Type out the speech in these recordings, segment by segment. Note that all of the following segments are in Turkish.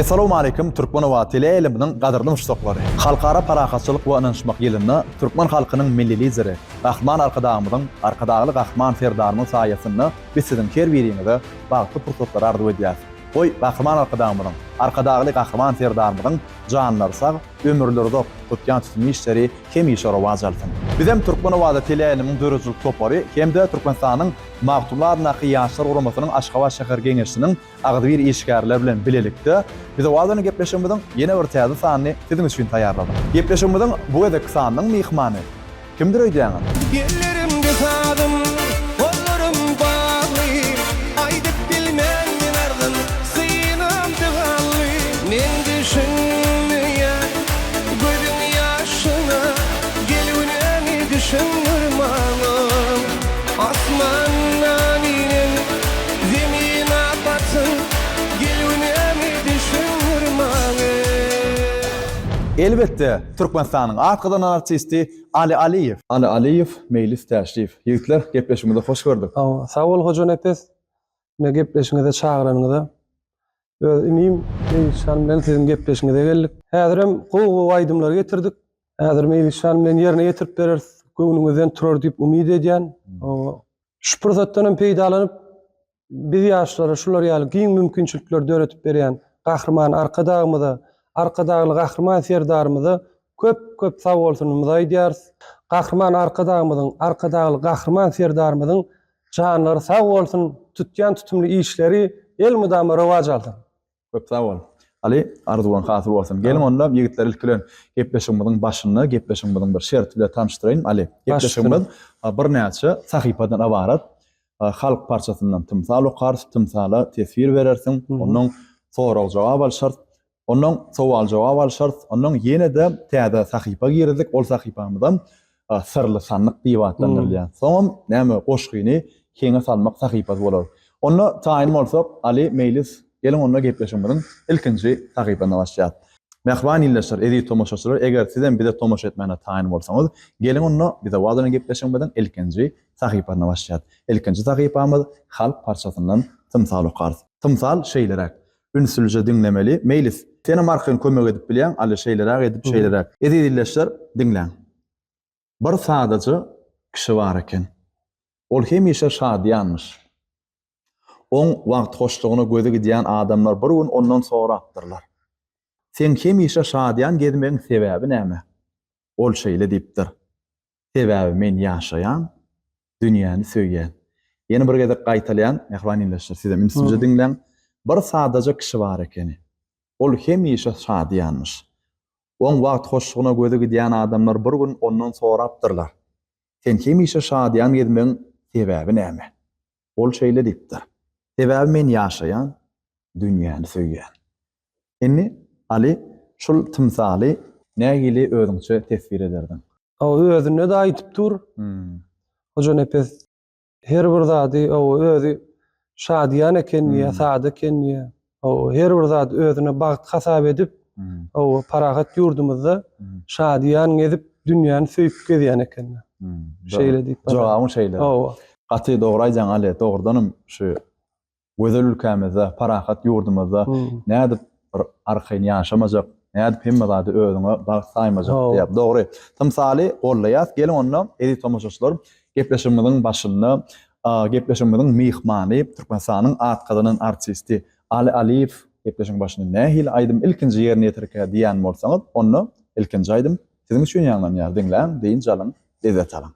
Assalamu alaykum Türkmen we tele elimiň gadyrly muşsaklary. Halkara parakatçylyk we ynanşmak ýylyny Türkmen halkynyň milli lideri, Gahman arkadagyly Gahman Ferdarmyň saýasynda biz siziň her biriňize bagty pursatlar ardy edýäs. Oy Gahman arkadagyly Gahman Ferdarmyň janlary sag, ömürleri dop tutýan tutmy işleri hem işara wazalsyn. Bizem Türkmen we tele elimiň dörüjlük topary hem-de Türkmenistanyň magtumlaryna ýaşlar uramasynyň Aşgabat şäher geňeşiniň agdy bir işgärler bilen bilelikde biz wagtyny gepleşmediň ýene bir täze sany siziň üçin taýýarladyk. Gepleşmediň bu edek sanyň mehmany kimdir öýdäňiz? Gellerimde sadım, kollarım bağlı, aydıp bilmem nereden sıyınım dıvallı. Men düşünmeyen gözün yaşına, gelüneni düşünürmanım. Asmandan inen, zemine batsın, gelüneni düşünürmanım. Elbette Türkmenistanyň atgydan artisti Ali Aliyev mejlis täşrif. Ýigitler gepleşmede hoş gördük. Sağ ol hoca nepes. Ne gepleşiňize çağıranyňyza. Öňüm şan bilen siziň gepleşiňize geldik. Häzirem gowy aýdymlar getirdik. Häzir mejlis şan bilen ýerine ýetirip bereriz. Göwnüňizden turar diýip umyd edýän. Şu pursatdan peýdalanyp biz ýaşlara şular ýaly giň mümkinçilikler döretip berýän Gahman arkadagyly Gahman Ferdarmyzy köp sag bolsunymyzy aýdýarys. Gahman arkadagyly Gahman Ferdarmyzyň janlary sag bolsun, tutýan tutumly işleri el mudamy rewaj aldy. Köp sag bol. Ali arzuwan hasyl bolsun. Gelin onda ýigitler ilkilen gepleşmediň başyny, gepleşmediň bir şert bilen tanıştyrayyn. Ali, gepleşmediň bir näçe sahypadan abarat. Halk parçasyndan tymsal okar, tymsala tesvir berersiň, onuň soraw jogap alşart. Onun sowal jogap alşart, onun ýene-de täze sahypa girdik, ol sahypamyzdan sırly sanlyk diýip atlanylýar. Soňam näme goşgyny keňe salmak sahypasy bolar. Onu taýin bolsak, Ali mejlis gelin onunla gepleşmediň ilkinji sahypana başlaýar. Mehman ýyllaşlar, edi tomoşaçylar, eger sizem bize tomoş etmäne taýin bolsaňyz, gelin onunla bize wagtyny gepleşmediň ilkinji sahypana başlaýar. İlkinji sahypamyz halk parçasyndan tymsal okar. Tymsal şeýlerek ünsülje dinlemeli. Mejlis seni markyn kömek edip bilýän, Ali şeýlerek edip şeýlerek. Edi ýyllaşlar dinleň. Bir sadaja kişi bar eken. Ol hemişe şadyanmış. On wagt hoşlugyna gözi gidýän adamlar bir gün ondan sorapdyrlar. Sen hemişe şadyan gezmeň sebäbi näme? Ol şeýle diýipdir. Sebäbi men ýaşaýan, dünýäni söýýän. Ýene bir gezek gaýtalýan, mehman ýyllaşlar sizem ünsülje dinleň. Bir sadaja kişi bar ekeni. Ol hemişe şadyanmış. On wagt hoşlugyna gözi gidýän adamlar bir gün ondan sorapdyrlar. Sen hemişe şadyan gezmeň sebäbi näme? Ol şeýle diýipdir. Sebäbi men ýaşaýan, dünýäni söýýän. Indi Ali şol tymsaly nägili özüňçe tesvir ederdiň? Özüne de aýdyp dur. Hoja nepes her bir zady özü şadyan ekendiýe, saada ekendiýe. Her bir zat özüne bagyt hasap edip, parahat ýurdumyzda şadyan gezip dünýäni söýüp gezýän eken. Şeýle diýip. Jogabym şeýle. Gaty dogry aýdýan Ali, dogrydanam şu gözel ülkemizde, parahat ýurdumyzda nädip bir arkaýyn ýaşamajak, nädip hemme zady özüňe bagyt saýmajak diýip. Dogry. Tymsaly gollaýas, gelin ondan edi tomoşaçylar gepleşmediň başyny, gepleşmediň mehmany, Türkmenistanyň atgynyň artisti Ali Aliyev gepleşiň başyny nähil aýdym ilkinji ýerine ýetirke diýän bolsaňyz, onu ilkinji aýdym siziň üçin ýanlanýar. Dinläň, deýin jalyň, lezzet alaň.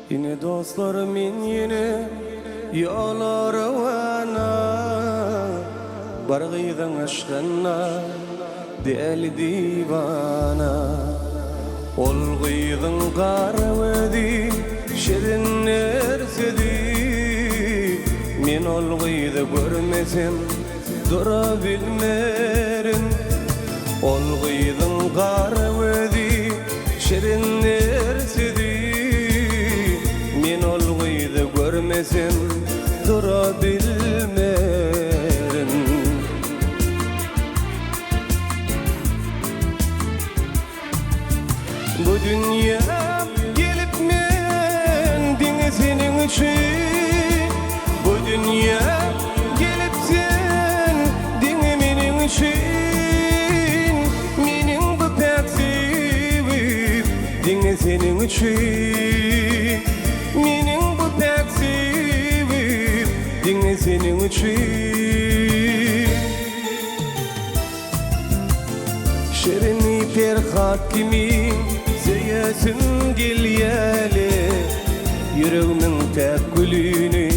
Yine dostlarım yine yolları wana bargıydan aşkına deli divana olgıydan garvedi şirin nersedi min olgıyda görmesem durabilmerim olgıydan garvedi şirin nersedi min olgıyda görmesem durabilmerim. Bu dünya gelip men dini senin için dünya gelipsen dini menin için menin bu pek sevip dini senin için menin bu pek sevip dini senin için şerini perhat kimi seyesin gilyeli yüreğimin tek gülünü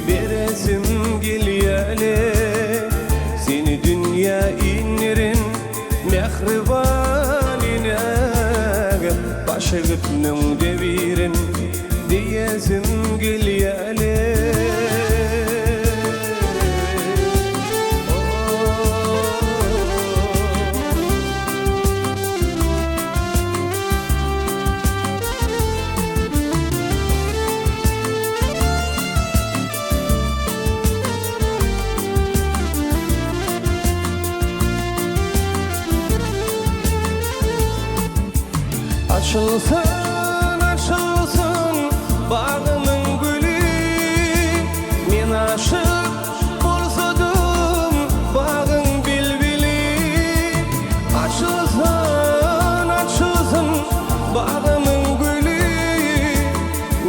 beresim gilyeli seni dünya inlerin mehribanine başı gıtnın devirin diyesim gilyeli Açılsın, açılsın bağımın gülü men aşık bolsadım bağın bilbili Açılsın, açılsın bağımın gülü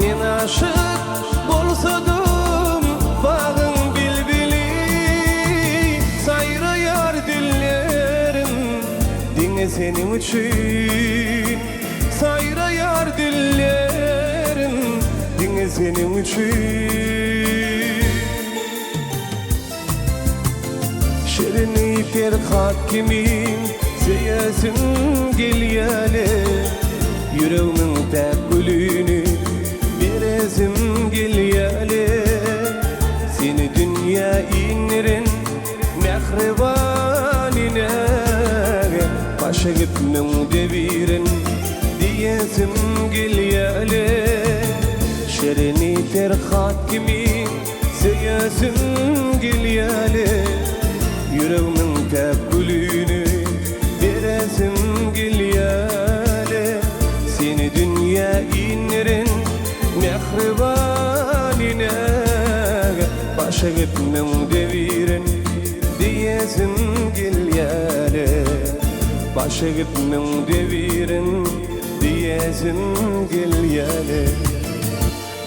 men aşık bolsadım bağın bilbili Sayrayar dillerim dinle senin için Sayrayar dillerim dinle senin için Şerini perhat kimi seyesin gilyeli yüreğimin tek gülünü beresim gilyeli seni dünya inlerin mehribanine başı gitmin devirin diyesim gilyeli şerini perhat kimi seyesim gilyeli yüreğimin tek gülünü beresim gilyeli seni dünya inlerin mehribanine başı gitmin devirin diyesim gilyeli başı gitmin devirin diyesim gilyeli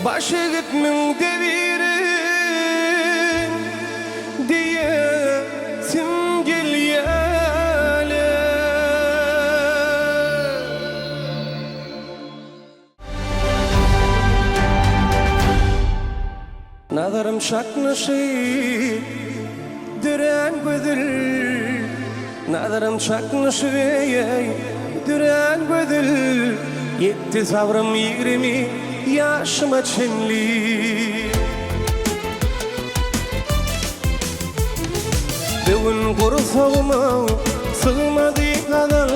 başı gitmin devirin diyesim gilyeli Nazarım şaknaşı düren gözül Nazarım şaknaşı düren gözül Yetti sabrım 20 yaşıma çinli Bugün kursağıma sığmadı kadar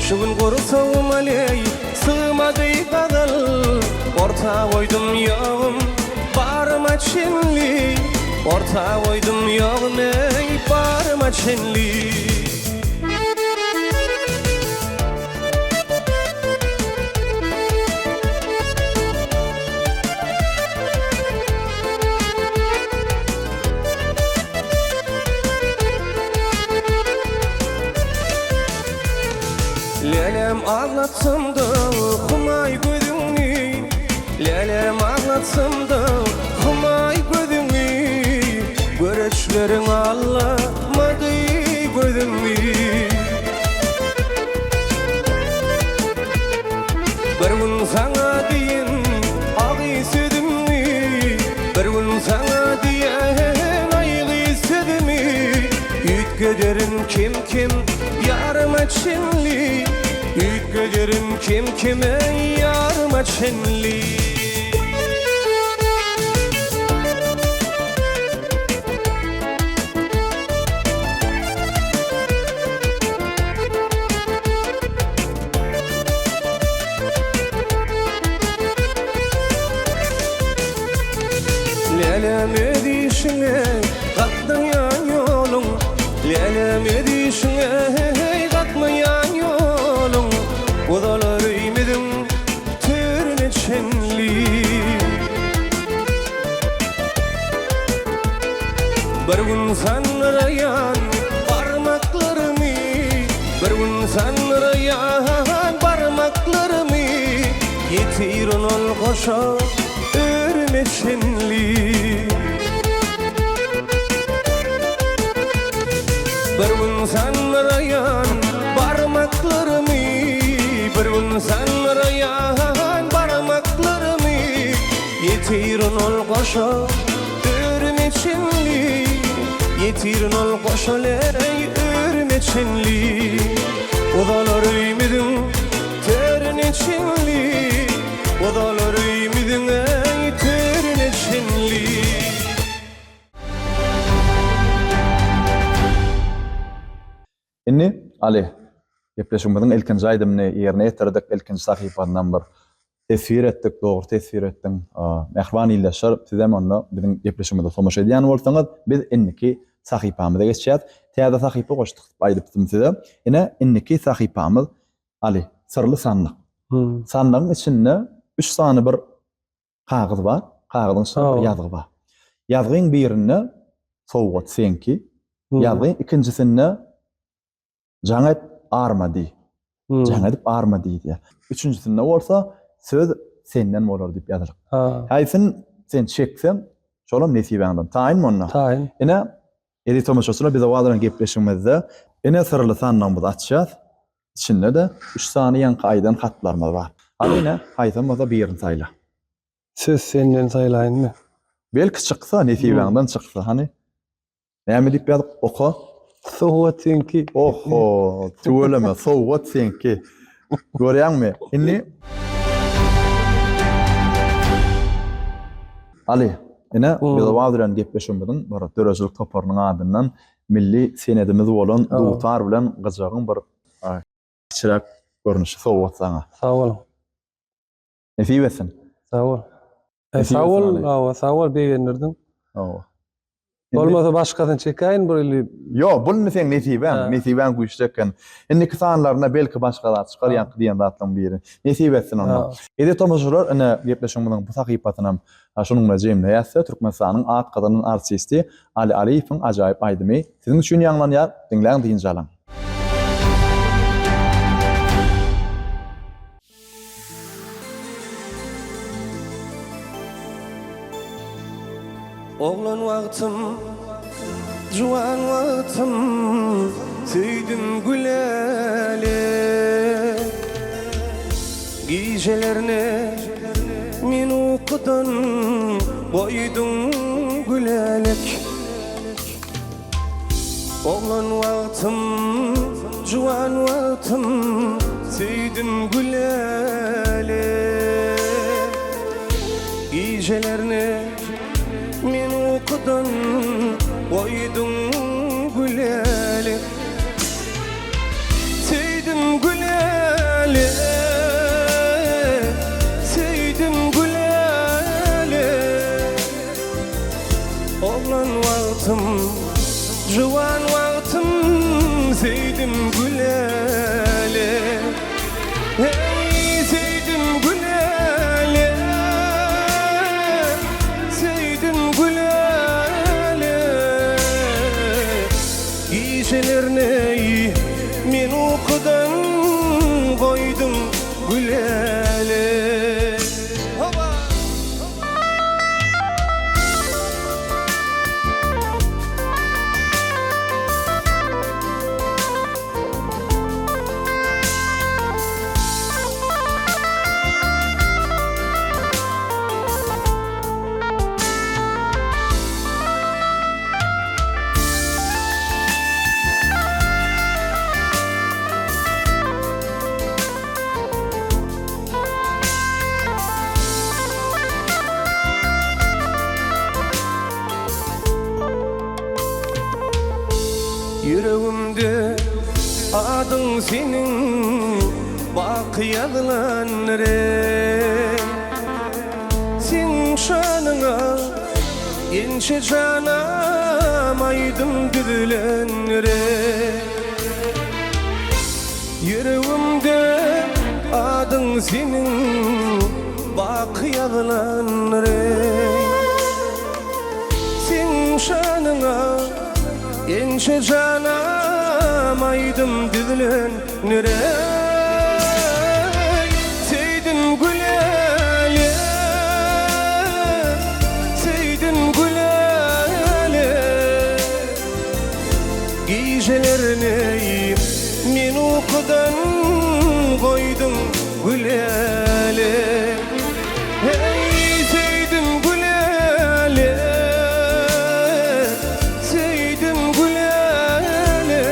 Şugün kursağıma sığmadı kadar Orta koydum yağım barıma çinli Orta koydum yağım barıma çinli Lelem ağlatsam da humay gözünü Lelem ağlatsam da humay gözünü Göreçlerin ağlamadı gözünü Bir gün sana deyin ağ isedimni Bir gün sana diyen ayı isedimi Yütkederin kim yarıma çinli Yütkederin kime yarıma çinli Lelem edişine katlayan yolun Lelem edişine katlayan yolun Odalar öymedim türüne çenli gün sanrayan parmaklarımı, bir gün sanrayan parmaklarımı yetirin ol koşa örmeşenli. Bir gün sanrayan parmaklarımı, bir gün sanrayan parmaklarımı yetirin ol koşa örmeşenli, yetirin ol koşa örmeşenli. Odalar ümidim terneşenli, odalar ümidim terneşenli. Inni Ali gepleşmeden ilkinji aýdymny ýerine ýetirdik, ilkinji sahypadan bir tesir etdik, dogry tesir etdiň. Mehriban ýyllaşar, sizem onu biziň gepleşmede tomaşa edýän bolsaňyz, biz inniki sahypamyza geçýär. Täze sahypa goşdyk aýdypdym size. Ine inniki sahypamyz Ali, sırlı sandyk. Sandygyň içinde 3 sany bir kagazy bar, kagazyň üstünde bir ýazgy bar. Ýazgyň birine sowgat senki, ýazgyň ikinjisine Jaňat armady. Jaňat armady diýär. Üçüncüsinde bolsa söz senden bolar diýip ýazylyk. Haýsyn sen çeksen, şolam nesibeňden taýyn monna. Taýyn. Ene edi tomaşasyna biz awadaran gepleşmezde ene sırly sandan biz açýar. İçinde de 3 sany ýanky aýdan hatlarymyz bar. Alyna haýsyn bolsa birini saýla. Söz senden saýlaýynmy? Belki çyksa nesibeňden çyksa hani. Näme diýip ýazyk? Oku. Sowgat senki. Oho, tuğulama, sowgat senki. Görýärmi? Inni Ali, ene biz awadaran gepleşmeden bir dörejilik toparynyň adyndan milli senedimiz bolan Dutar bilen gyjagyň bir kiçirak görnüşi sowgat saňa. Sağ ol. Nesibesin? Sağ ol. Sağ ol beýendirdiň. Olmasa başgadan çekäýin bir Yo, bunu sen nesiben güýçleken. Indiki sanlarına belki başgalar çykar ýanky diýen zatlaryň biri. Nesibetsin onu. Ede tomaşalar ene gepleşmeginiň bu sahypatyna şonuň bilen jemleýärse Türkmenistanyň at gadynyň artisti Ali Aliýewiň ajaýyp aýdymy siziň üçin ýanglanýar, diňläň diýinji alan. Oğlan wagtym, juwan wagtym, süýdüm güleli. Gijelerine min ukudan boýdum gülelek. Oğlan wagtym, juwan wagtym, süýdüm güleli. Gijelerine min ukudan boýdum güleli. Süýdüm güleli, süýdüm güleli. Oğlan wagtym, juwan wagtym, süýdüm güleli. Hey, süýdüm güleli, süýdüm güleli. Gijelerine min ukudan boýdum güleli. Yüreğimde adyň seniň baky ýazylanry. Sen şanyňa ençe janam aýdym düzülenry. Yüreğimde adyň seniň baky ýazylanry. Sen şanyňa enşe canam aydım düzülen nürey seydin gülele seydin gülele giyjelerini men okudan koydum gülele hey seydin gülele seydin gülele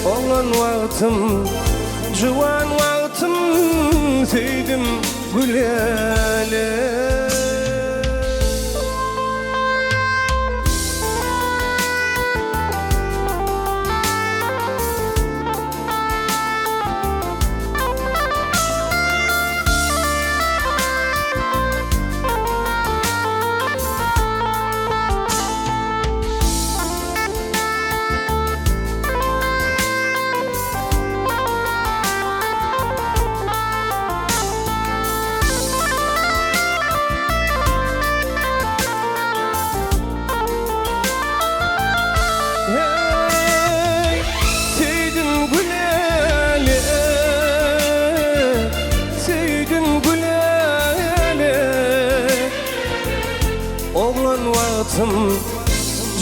olan vaktim juwan vaktim seydin gülele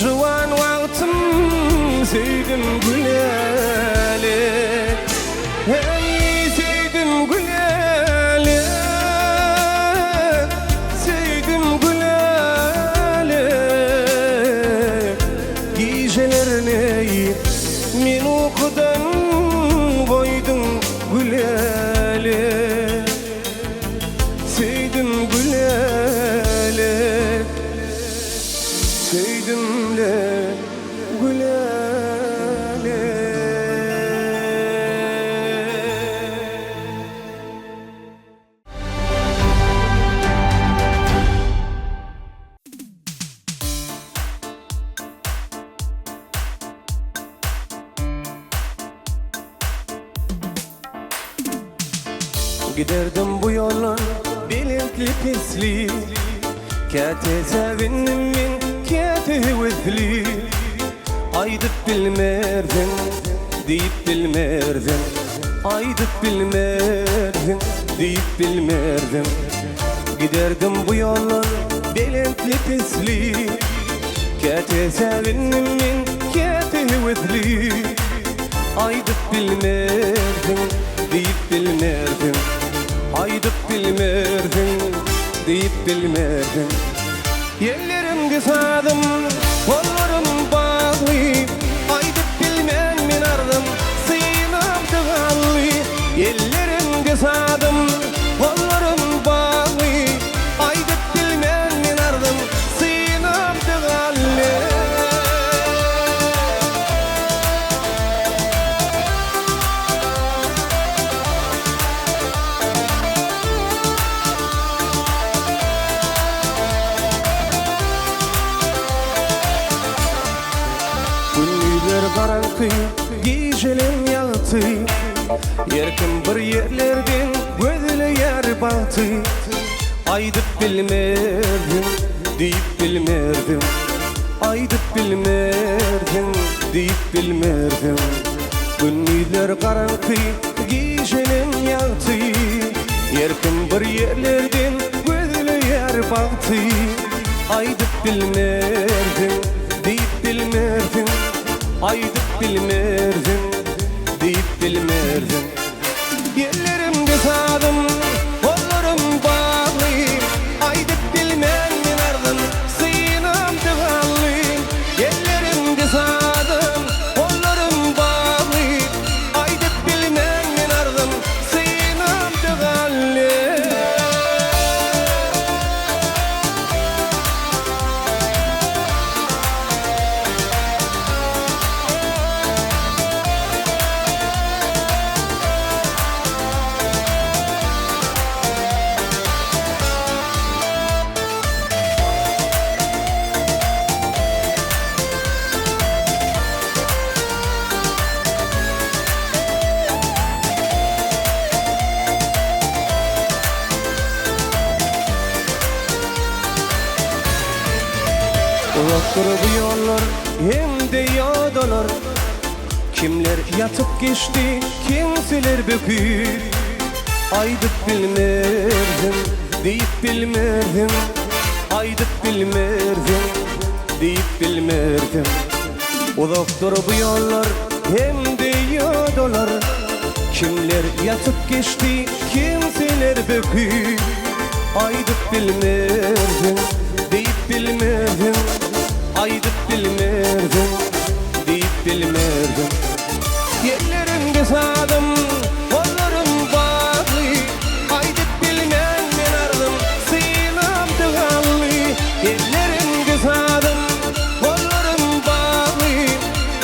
juwan vaktim seydin gülele hey seydin gülele seydin gülele giyjelerini men okudan koydum gülele seydin gülele seydimle gülele giderdim bu yolun belirtli pisli kate sevindim min kate withli aydıp bilmerdin deyip bilmerdin aydıp bilmerdin deyip bilmerdin giderdim bu yolun belirtli pisli kate sevindim min kate withli aydıp bilmerdin deyip bilmerdin aydıp bilmerdin deyip bilmerdin yerlerim güsadım kollarım bağlı aydıp bilmen min ardım sıyınam tıgallı yerlerim güsadım kollarım bağlı aydıp bilmen min ardım sıyınam tıgallı Garanti giyjelim yağtı yerkim bir yerlerden gözüle yer baktı aydıp bilmerdim deyip bilmerdim aydıp bilmerdim deyip bilmerdim günlüler garanti giyjelim yağtı yerkim bir yerlerden gözüle yer baktı aydıp bilmerdim deyip bilmerdim aydıp bilmerdin deyip bilmerdin yerlerim güsadım kollarım bağlı aydıp bilmen min ardım sıyınam tıgallı yerlerim güsadım kollarım bağlı aydıp bilmen min ardım sıyınam tıgallı Uzaktır bu yollar Kimler yatıp geçti, kimseler bökür. Aydıp bilmerdim, deyip bilmerdim. Aydıp bilmerdim, deyip bilmerdim. O doktor bu yollar hem diyorlar. Kimler yatıp geçti, kimseler bökür. Aydıp bilmerdim, deyip bilmerdim. Aydıp bilmerdim, deyip bilmerdim. Yerlerimde sağdım, kollarım bağlı. Aydıp bilmem men ardım, sığınam dıgallı. Yerlerimde sağdım, kollarım bağlı.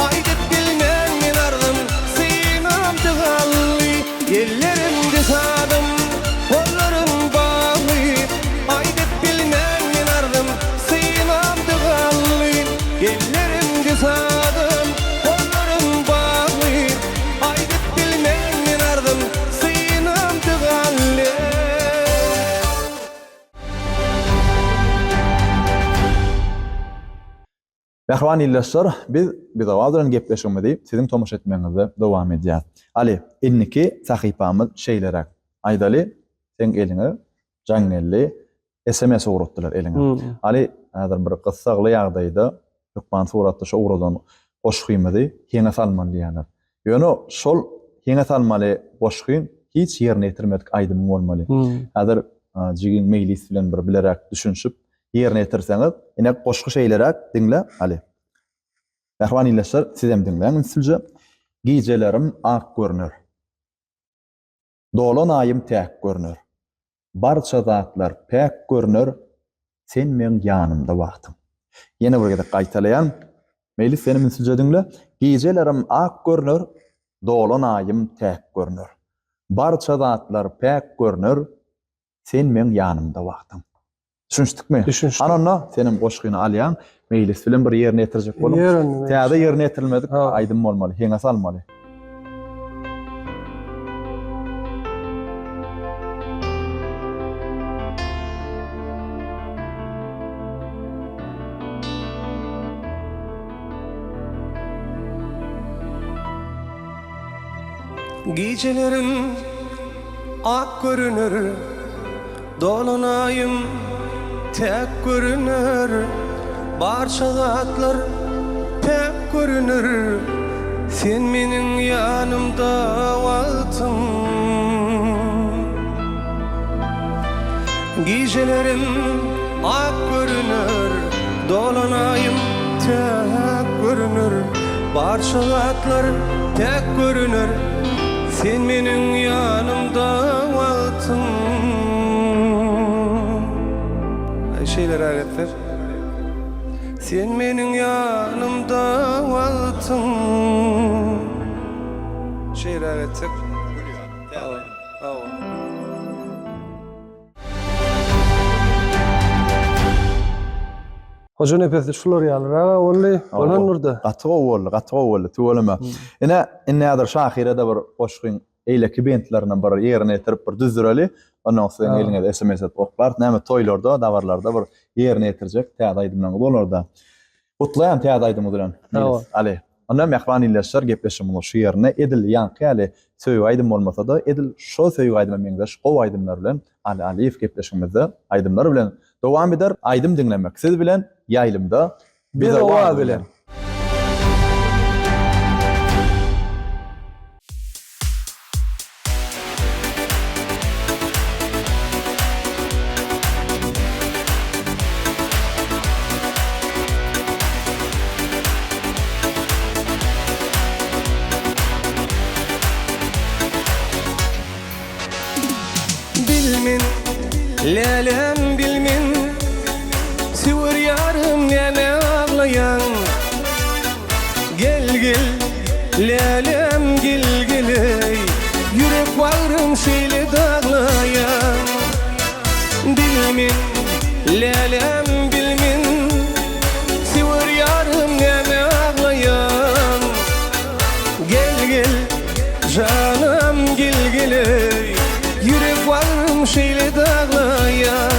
Aydıp bilmem men ardım, sığınam dıgallı. Yerlerimde sağdım, kollarım bağlı. Aydıp bilmem men ardım, sığınam dıgallı. Yerlerimde sağdım, kollarım bağlı. Aydıp bilmem men ardım, sığınam dıgallı. Mehriban illäşler, biz bizawadyran gepleşmedi, sizin tomuş etmeňizde dowam edýär. Ali, inniki sahypamyz şeýlerak. Aýdaly, sen eliňe jaňelli SMS ugrutdylar eliňe. Ali, häzir bir gyssagly ýagdaýda Türkmen suratda şo ugradan goşgymydy, heňe salmaly ýalar. Ýöne şol heňe salmaly goşgym hiç ýerine ýetirmedik aýdym bolmaly. Häzir jigin mejlis bilen bir bilerek düşünşip ýerine ýetirseňiz, ine goşgy şeýlerak diňle Ali. Mehriban illäşler, siz hem diňleň silje. Gijelerim ak görünür. Dolan ayım täk görünür. Barça zatlar pek görünür. Sen men ýanymda wagtym. Ýene bir gede gaýtalaýan. Meýli senin silje diňle. Gijelerim ak görünür. Dolan ayım täk görünür. Barça zatlar pek görünür. Sen men ýanymda wagtym. Düşündükmi? Düşündük. Anonna senin goşgyny alýan, mejlis bilen bir ýerine ýetirjek bolum. Täze ýerine ýetirilmedik, aýdym bolmaly, heňe salmaly. Gecelerim ak görünür, dolanayım tek görünür. Barça zatlar pek görünür. Sen menin yanımda wagtym. Gecelerim ak görünür, dolanayım tek görünür. Barça zatlar tek görünür. Sen menin yanımda wagtym. Şeyler ayetler. Sen menin yanımda wagtym. Şeyler ayetler. Hoca nepesi şular ýalyra, only bolan nurda. Gatyga boldy, tuwalama. Ine adyr şahirede bir goşgyň eýleki bentlerine bir ýerine ýetirip bir düzdüreli. Ondan soň eliňe SMS et oklar. Näme toýlarda, dawarlarda bir ýerine ýetirjek täze aýdymdan bolarda. Gutlaýan täze aýdym bilen. Ali. Ondan mehriban illäşler gepleşim bolar şu ýerine edil ýanky ali söýüp aýdym bolmasa da edil şo söýüp aýdym meňde şo aýdymlar bilen Ali Aliýew gepleşimizde aýdymlar bilen dowam eder, aýdym dinlemek. Siz bilen ýaýlymda Bir owa bilen. Bilmin, lelem bilmin. Siwir yarım näme aglayan. Gel gel, lelem gel geley. Yürek bağrım şeýle daglayan. Bilmin, lelem bilmin. Siwir yarım näme aglayan. Gel gel, canım gel geley. Yürek bağrım şeýle daglayan.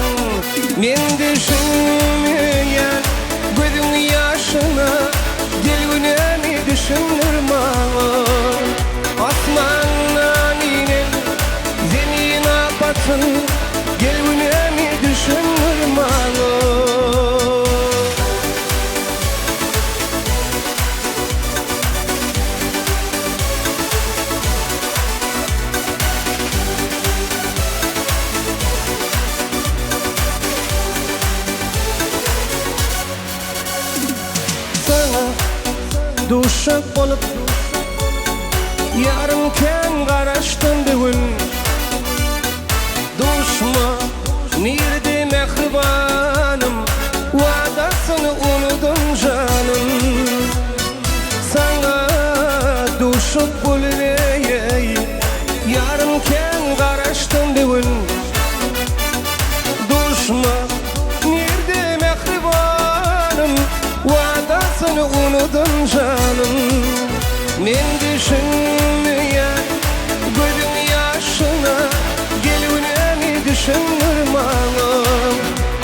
Men düşünmeýän gözüň ýaşyna gelgünäni düşünür maňa. duşak bolup yarım ken garaştın bugün duşma nirdi mehribanım vadasını unudum canım sana duşak bulurey yarım ken garaştın bugün duşma nirdi mehribanım vadasını unudum canım men düşünmeyen gözün yaşına gelüneni düşünürmanım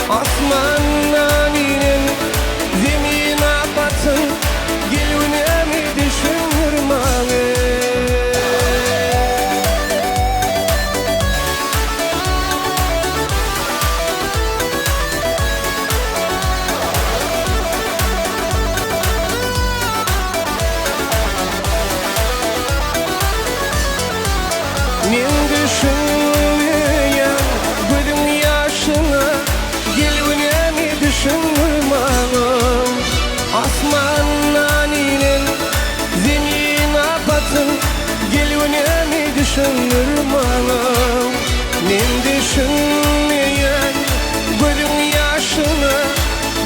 asmandan inen zemin apatın gelüneni düşünürmanım men düşünmeyen gözün yaşına gelüneni düşünürmanım asmandan inen zemin apatın gelüneni düşünürmanım men düşünmeyen gözün yaşına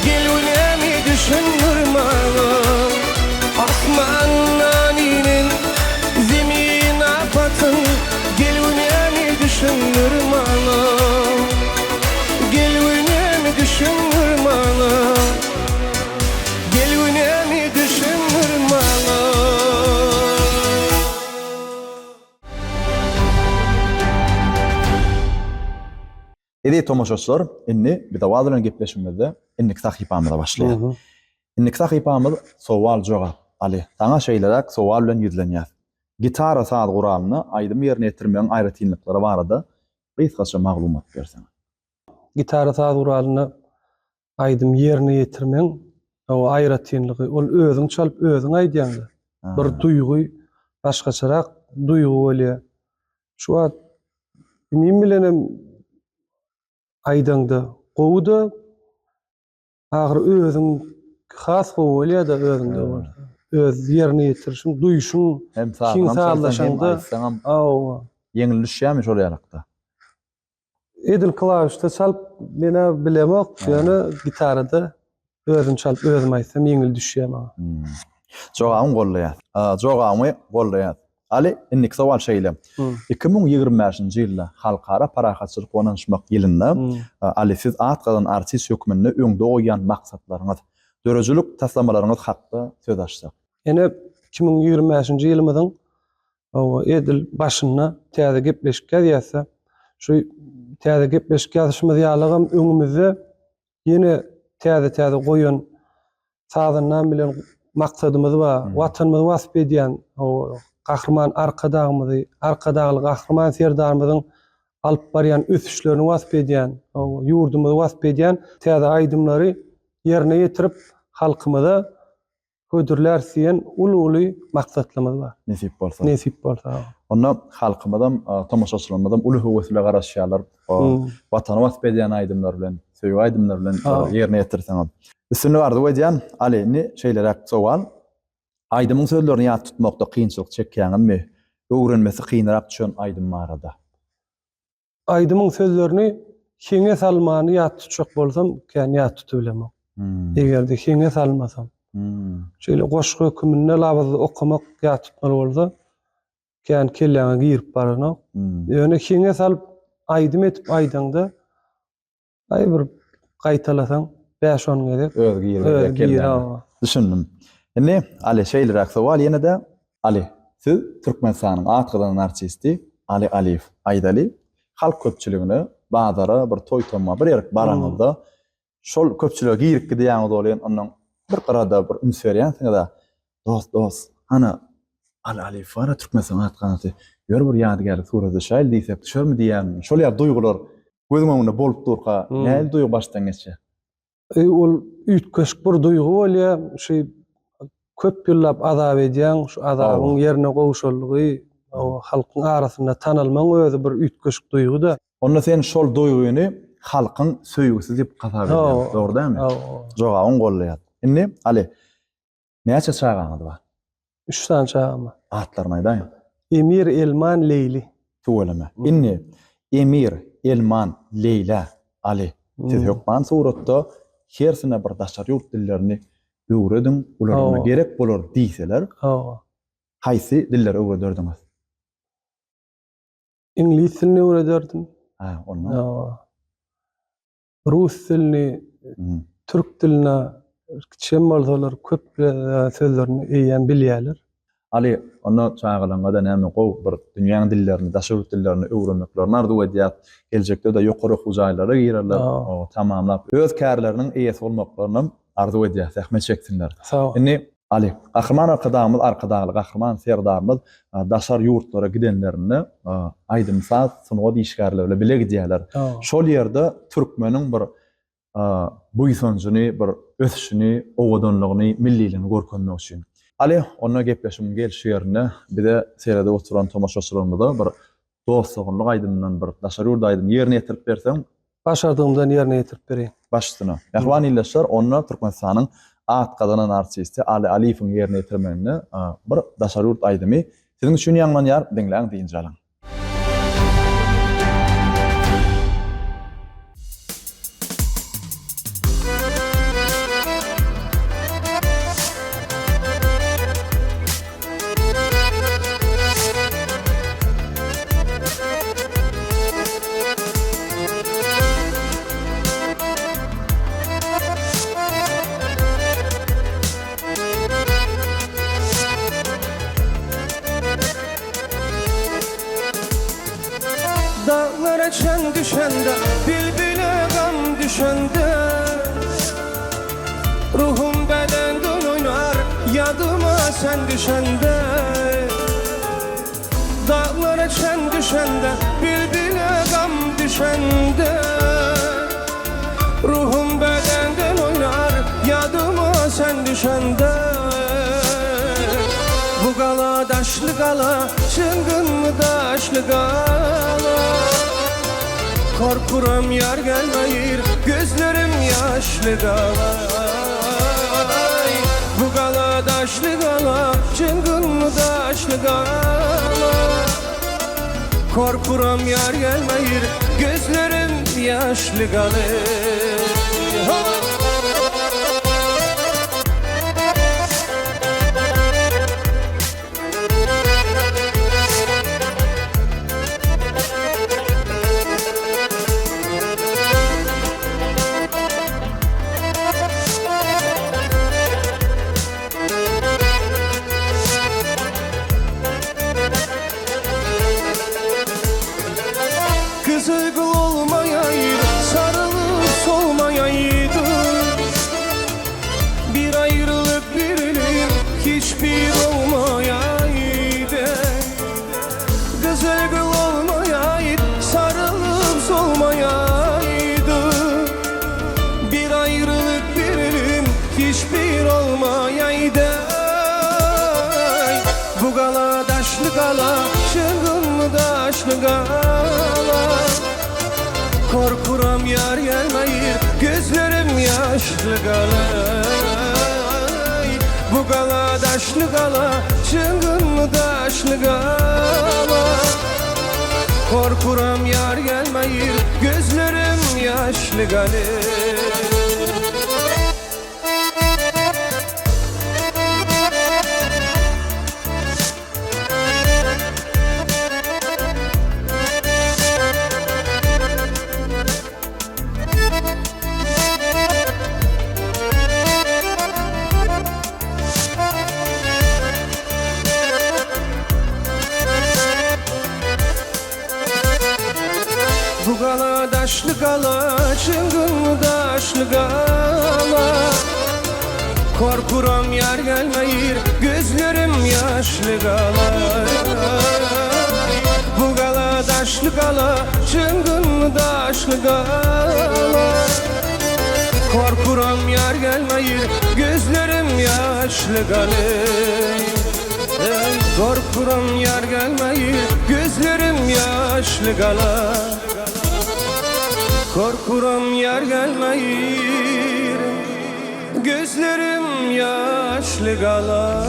gelüneni düşünürmanım asmandan inen zemin apatın gelüneni düşünürmanım gelüneni düşünürmanım gelüneni düşünürmanım Edi tomoşaçlar, inni bidawad bilen gepleşmede innik sahipamyza başlaýar. Innik sahipamyz sowal jogap. Ali, taňa şeýlerek sowal bilen ýüzlenýär. Gitara saat guralyny aýdym ýerine ýetirmeýän aýratynlyklary barada gysgaça maglumat berseň. Gitara saz guralyny aýdym ýerine ýetirmeň o aýratynlygy ol özüň çalyp özüň aýdýandy. Bir duýgy başgaçarak duýgy bolýar. Şu wagt nim bilenem aýdandy. Gowda agyr özüň has bolýar da özüňde bol. Öz ýerine ýetirişiň, duýuşyň Hem kiň sağlaşanda ýeňilişýärmi şol ýarakda. Edil klavişde çalyp mene bilemok, ýöne gitarada özüm çalyp özüm aýtsam ýeňil düşýär. Jogamy gollaýar. Jogamy gollaýar. Ali, innik sowal şeýle. 2025-nji ýylda halkara parahatçylyk onaşmak ýylynda Ali siz atgadan artist hökmünde öňde goýan maksatlaryňyz, dörejilik taslamalaryňyz hakda söz açsak. Ene 2025-nji ýylymyzyň o edil başyna täze gepleşik ýasa, şu täze gepleşik ýaşymyz ýalygam öňümizde ýene täze goýan sazynyň bilen maksadymyz bar. Watanymyzy wasp edýän o gahrman arkadagymyzy, arkadagyly gahrman serdarymyzyň alyp barýan ösüşlerini wasp edýän, o ýurdumyzy wasp edýän täze aýdymlary ýerine ýetirip halkymyza ködürlersiyen ulu maksatlarymyz bar. Nesip bolsa. Nesip bolsa. Onda halkymyzdan, tomoşaçylarymyzdan ulu höwesle garaşýarlar. Watany wasp edýän aýdymlar bilen, söýgü aýdymlar bilen ýerine ýetirseň. Üstüne bardy edýän Alini şeýlerek sowal. Aýdymyň sözlerini ýat tutmakda kynçylyk çekýänmi? Öwrenmesi kynarap düşen aýdym barada. Aýdymyň sözlerini kiňe salmany ýat tutjak bolsam, kän ýat tutubilemok. Egerde kiňe salmasam. Şeýle goşgy hökmünde lawazy okumak ýat tutmaly bolsa, kän kelläňe girip baranyk. Ýöne kiňe salyp aýdym etip aýdanda aý bir gaýtalasaň 5-10 gerek. Özü girip kelläňe. Düşündim. Indi Ali şeýlerek sowal ýene-de Ali, siz Türkmenistanyň atgadan artisti Ali Aliýew aýdaly, halk köpçüligini bazara bir toý-toma bir ýerek baranyňyzda şol köpçülige girip gidýäňiz bolýan, ondan bir qarada bir üns berýänsiňiz-de. Dost, hana Ali Aliýew wara Türkmenistan atgany, ýör bir ýadygary surata şaýl diýsek, düşermi diýän, şol ýa duýgular gözüň öňünde bolup durka, näme duýgu başdan geçýär? Ol üýtgeşik bir duýgu bolýar, şeý köp ýyllap azap edýän, şu azabyň ýerine gowşanlygy, o halkyň arasynda tanylmaň özü bir üýtgeşik duýgu-da. Onda sen şol duýguny halkyň söýgüsi diýip gasap edýän, dogry dämi? Jogabyň gollaýar. Indi Ali, näçe çağanyňyz bar? 3 tane çağırma. Atlaryny aýdaýyn. Emir, Elman, Leyli. Tuweleme. Inni Emir, Elman, Leyla, Ali. Siz hökman suratda hersine bir daşary ýurt dillerini öwredin, ularına gerek bolar diýseler, haýsy dilleri öwrederdiňiz? İngiliz dilini öwrederdim. Ha, ondan. Rus dilini, Türk diline kiçem bolsalar köp sözlerini eýen bilýärler. Ali, onu çağırılanda näme gow bir dünýäň dillerini, daşary dillerini öwrenmekler nardy edýät. Geljekde de ýokary hujaýlara girerler. O tamamlap öz kärleriniň eýesi bolmaklaryny arzu edýär, zähmet çeksinler. Indi Ali, gahrman arkadağımız, arkadağı gahrman serdarymyz daşar ýurtlara gidenlerini aýdymsa sunuga diýişgärler bile gidýärler. Şol ýerde türkmeniň bir buýsanjyny, bir ösüşini, owadanlygyny, milliligini görkezmek üçin. Ali, ona gepleşim gelşýärine bir de serede oturan tomaşaçylarymyza bir dostlugyny aýdymdan bir daşar ýurda aýdym ýerine ýetirip berseň, başardığımdan ýerine ýetirip berýin. Başsyna. Ähwan illeşler onu Türkmenistanyň at gadanan artisti Ali Aliýewiň ýerine ýetirmegine bir daşar ýurt aýdymy. Siziň üçin ýanglan ýar diňläň diýinjalan. Dağlara çen düşende, bülbüle gam düşende, ruhum bedenden oynar, yadıma sen düşende. Dağlara çen düşende, bülbüle gam düşende, ruhum bedenden oynar, yadıma sen düşende. Bu gala daşlı gala, çıngın daşlı gala. Korkuram yar gelmeyir, gözlerim yaşlı gala. Bu gala daşlı gala, çıngın daşlı gala. Korkuram yar gelmeyir, gözlerim yaşlı gala. Kızıl olmayaydı, sarılıp solmayaydı. Bir ayrılık birilim, hiçbir olmayaydı. Kızıl olmayaydı, sarılıp solmayaydı. Bir ayrılık birilim, hiçbir olmayaydı. Bu gala daşlı gala, çıngın daşlı gala. Korkuram yar gelmeyir, gözlerim yaşlı gala. Bu gala daşlı gala, çıngın daşlı gala. Korkuram yar gelmeyir, gözlerim yaşlı gala. Bu gala daşlı gala, çıngın daşlı gala. Korkuram yar gelmeyir, gözlerim yaşlı gala. Bu gala daşlı gala, çıngın daşlı gala. Korkuram yar gelmeyir, gözlerim yaşlı gala. Korkuram yar gelmeyir, gözlerim yaşlı gala. Korkuram yar gelmeyir, gözlerim yaşlı gala.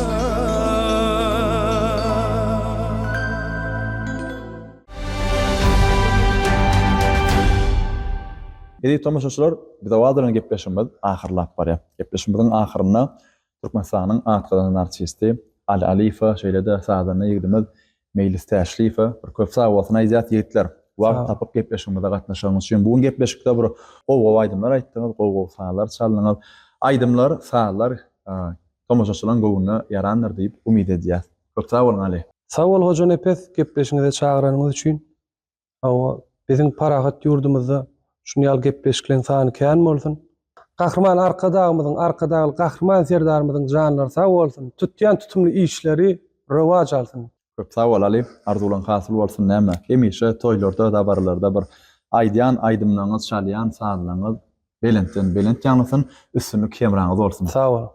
Edi tomaşaçylar, biz awadyran gepleşimiz ahyrlap barýar. Gepleşimiziň ahyryna Türkmenistanyň atgydan artisti Ali Alifa şeýle-de sadaryna ýigdimiz Mejlis Täşrife bir köp sag bolsun aýdýat ýigitler. Wagt tapyp gepleşimizde gatnaşýarymyz üçin bugun gepleşikde bir gowy aýdymlar aýtdyňyz, gowy saglar çaldyňyz. Aýdymlar, saglar tomaşaçylaryň gowyna ýarandyr diýip umyt edýär. Köp sag bolun Ali. Sag bol hoca nepes gepleşiňize çagyranyňyz üçin. Awa biziň parahat ýurdumyzda şunu ýal gepleşikleň sany kän bolsun. Gahrman arkadagy gahrman serdarymyzyň janlary sag bolsun. Tutýan tutumly işleri rewaj alsyn. Köp sag bol Ali. Arzulan hasyl bolsun näme? Hemişe toýlarda da barlarda bir aýdýan aýdymlaryňyz, çalýan saglaryňyz belent ýanysyn, üstünlük kemraňyz bolsun. Sag bol.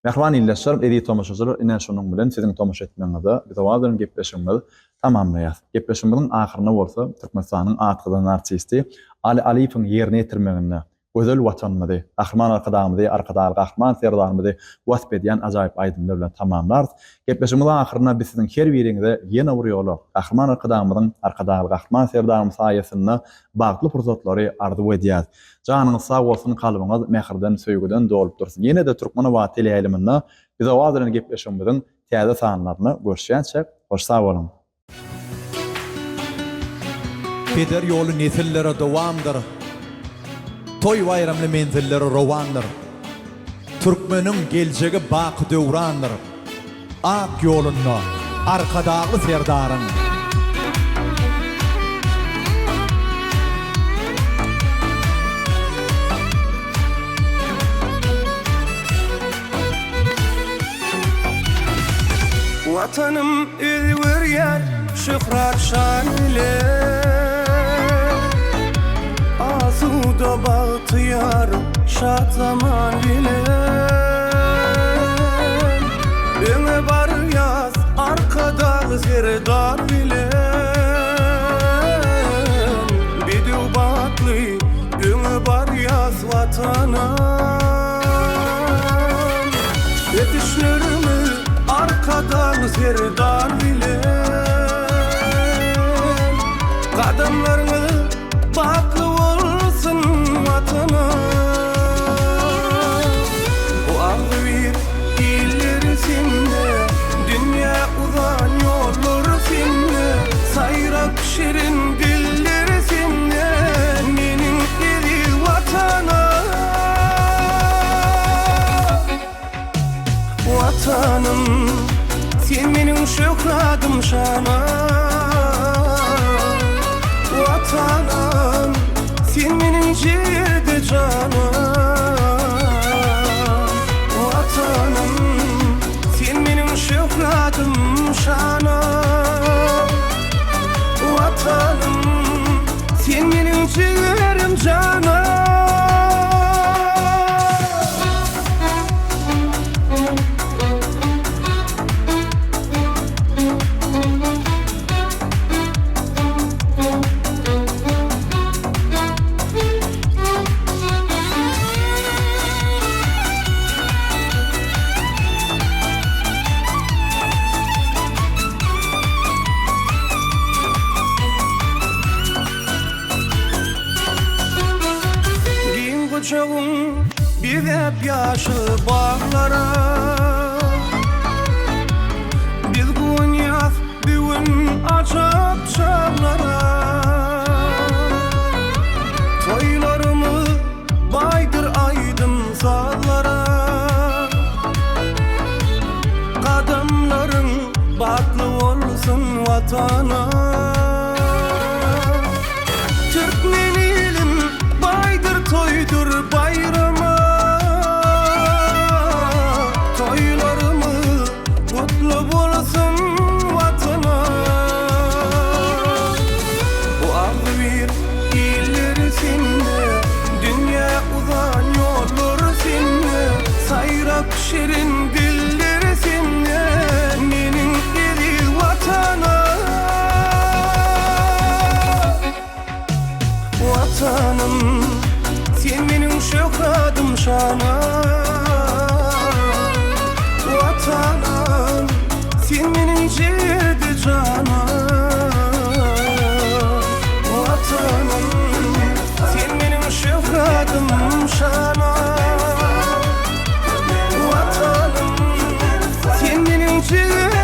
Mehriban illäşler, edi tomaşaçylar, ine şonuň bilen siziň tomaşa etmeňizde biz awadyň gepleşimizi tamamlaýar. Gepleşimiziň ahyryna bolsa, Türkmenistanyň atgydan artisti Ali Aliýewiň ýerine ýetirmeginde gözel watanmydy, gahrman arkadamydy, arkadaly gahrman serdarymydy wasp edýän ajaýyp aýdymlar bilen tamamlar. Gepleşimiziň ahyryna biz siziň her biriňize ýene bir ýola gahrman arkadamydyň, arkadaly gahrman serdarymy saýasynda bagly pursatlary arzu edýär. Janyňyz sag bolsun, kalbyňyz mehirden, söýgüden dolup dursun. Ýene de Türkmen Wagt teleýalynyna biz awadyň gepleşimiziň täze sanlaryny görüşýänçe hoş sag bolun. Peder ýoly nesillere dowamdyr. Toy bayramly menzilleri rowandyr. Türkmeniň geljegi baky döwrandyr. Ak ýolunda arkadaly serdaryň. Vatanım ýer şöhret şan ile asuda bahtiyar şad zaman bile öňe bar ýaz arkadaly serdar bile bidu batly öňe bar ýaz watana yetişlerimi arkadan serdar bile kadamlarını batlı olsun vatana bu ağlı bir iller sinde dünya uzan yollar sinde sayrak şirin diller sinde menin eri vatana vatanım sen benim şöhradım şana vatanım sen benim ciğerde canım vatanım sen benim şöhradım şana vatanım sen benim ciğerim canım. Çoğun bir hep yaşıl bağlara biz gün yaz bir gün açıp çağlara toylarımı baydır aydım sağlara kadamların batlı olsun vatana Türkmenilim baydır toydur bayrama toylarımı kutlu bulsun vatana bu ağlı bir iller sinde dünya uzan yollar sinde sayrak şirin diller sinde menin eri vatana vatanım sen benim şöhradım şana vatanım sen benim ciğerde canım vatanım sen benim şöhradım Şiir